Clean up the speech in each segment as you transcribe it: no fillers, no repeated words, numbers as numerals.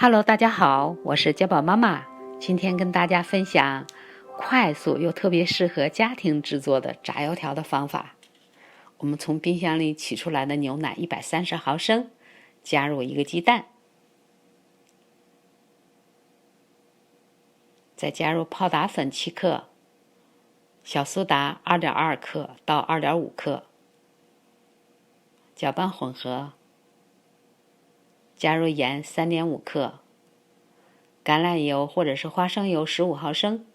Hello， 大家好，我是家宝妈妈。今天跟大家分享快速又特别适合家庭制作的炸油条的方法。我们从冰箱里取出来的牛奶130毫升，加入1个鸡蛋，再加入泡打粉7克，小苏打2.2克到2.5克，搅拌混合。加入盐3.5克，橄榄油或者是花生油15毫升，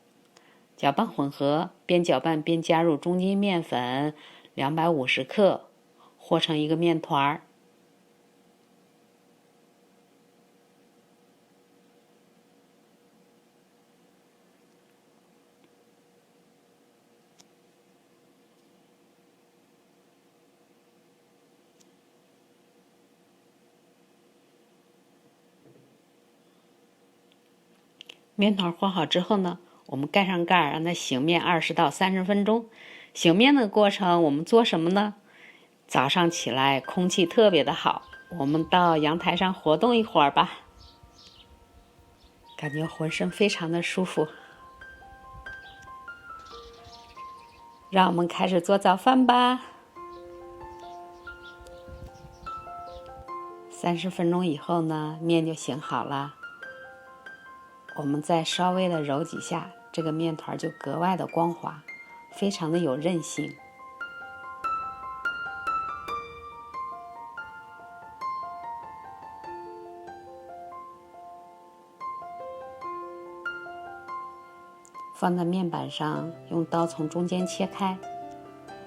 搅拌混合，边搅拌边加入中筋面粉250克，和成一个面团。面团和好之后呢，我们盖上盖，让它醒面20到30分钟。醒面的过程我们做什么呢？早上起来空气特别的好，我们到阳台上活动一会儿吧，感觉浑身非常的舒服。让我们开始做早饭吧。30分钟以后呢，面就醒好了。我们再稍微的揉几下，这个面团就格外的光滑，非常的有韧性。放在面板上，用刀从中间切开，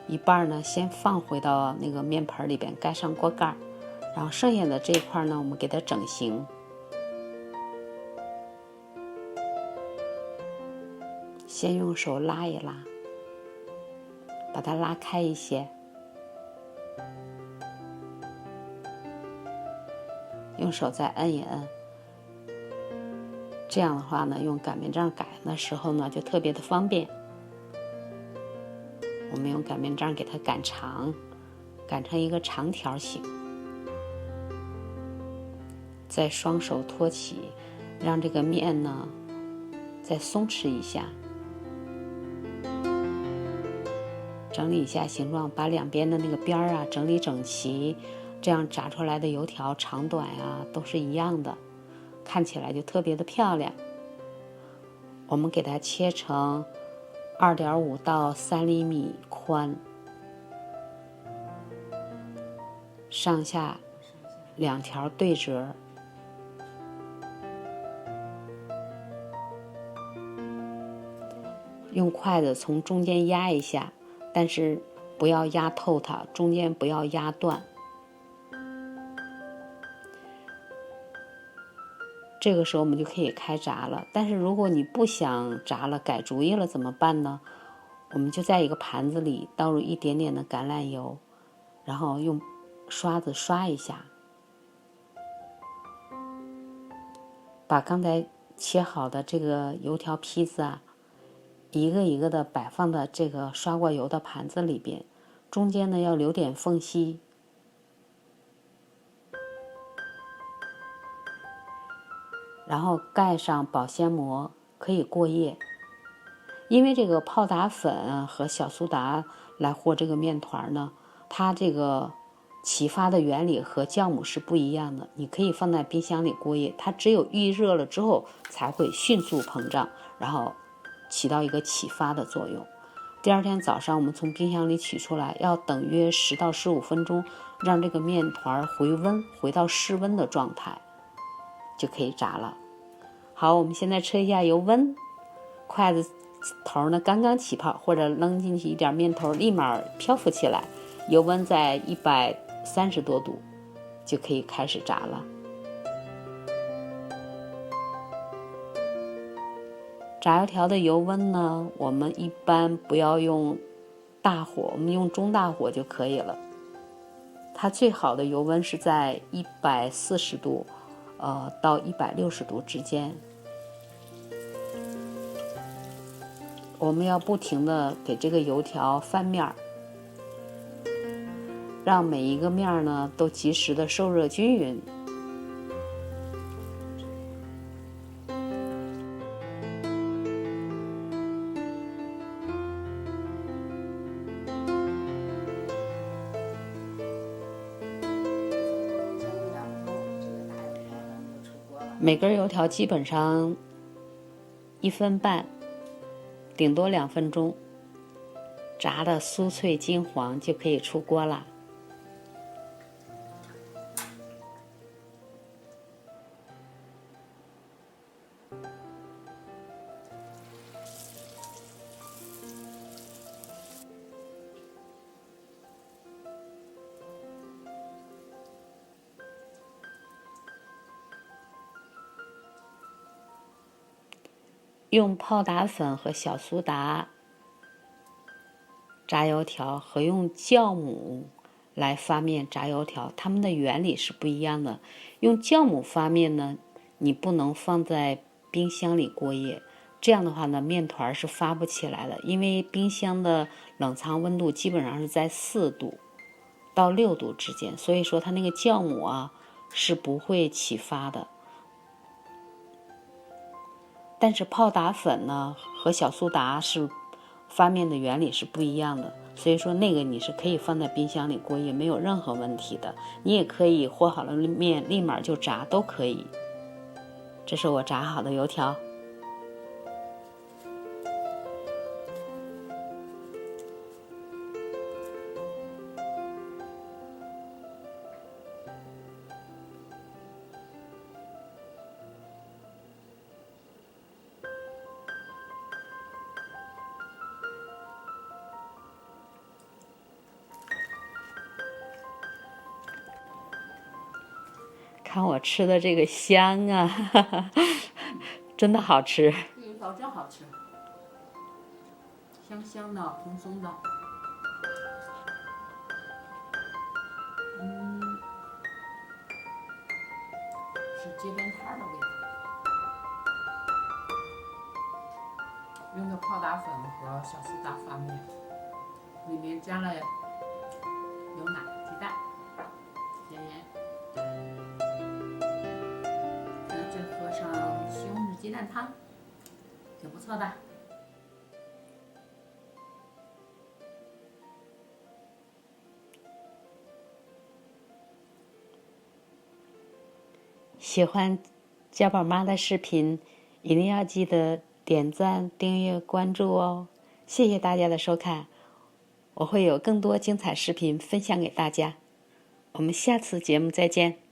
一半呢先放回到那个面盆里边，盖上锅盖，然后剩下的这一块呢，我们给它整形。先用手拉一拉，把它拉开一些，用手再摁一摁。这样的话呢，用擀面杖擀的时候呢，就特别的方便。我们用擀面杖给它擀长，擀成一个长条形。再双手托起，让这个面呢再松弛一下。整理一下形状，把两边的那个边啊整理整齐，这样炸出来的油条长短啊都是一样的，看起来就特别的漂亮。我们给它切成2.5到3厘米宽，上下2条对折。用筷子从中间压一下，但是不要压透它，中间不要压断。这个时候我们就可以开炸了。但是如果你不想炸了，改主意了怎么办呢？我们就在一个盘子里倒入一点点的橄榄油，然后用刷子刷一下，把刚才切好的这个油条坯子啊，一个一个的摆放到这个刷过油的盘子里边，中间呢要留点缝隙。然后盖上保鲜膜，可以过夜。因为这个泡打粉和小苏打来和这个面团呢，它这个启发的原理和酵母是不一样的。你可以放在冰箱里过夜，它只有预热了之后才会迅速膨胀，然后起到一个启发的作用。第二天早上我们从冰箱里取出来，要等约10到15分钟，让这个面团回温，回到室温的状态，就可以炸了。好，我们现在测一下油温，筷子头呢刚刚起泡，或者扔进去一点面头，立马漂浮起来，油温在130多度，就可以开始炸了。炸油条的油温呢，我们一般不要用大火，我们用中大火就可以了。它最好的油温是在140度到160度之间。我们要不停的给这个油条翻面，让每一个面呢都及时的受热均匀。每根油条基本上1分半，顶多2分钟，炸的酥脆金黄就可以出锅啦。用泡打粉和小苏打炸油条和用酵母来发面炸油条，它们的原理是不一样的。用酵母发面呢，你不能放在冰箱里过夜，这样的话呢，面团是发不起来的，因为冰箱的冷藏温度基本上是在4度到6度之间，所以说它那个酵母啊是不会起发的。但是泡打粉呢和小苏打是发面的原理是不一样的，所以说那个你是可以放在冰箱里过夜，没有任何问题的。你也可以和好了面立马就炸，都可以。这是我炸好的油条。看我吃的这个香啊，哈哈，真的好吃。这油条真好吃，香香的，蓬松的。是街边摊的味道。用的泡打粉和小苏打发面，里面加了牛奶、鸡蛋、咸盐。再喝上西红柿鸡蛋汤，挺不错的。喜欢家宝妈的视频，一定要记得点赞、订阅、关注哦！谢谢大家的收看，我会有更多精彩视频分享给大家。我们下次节目再见。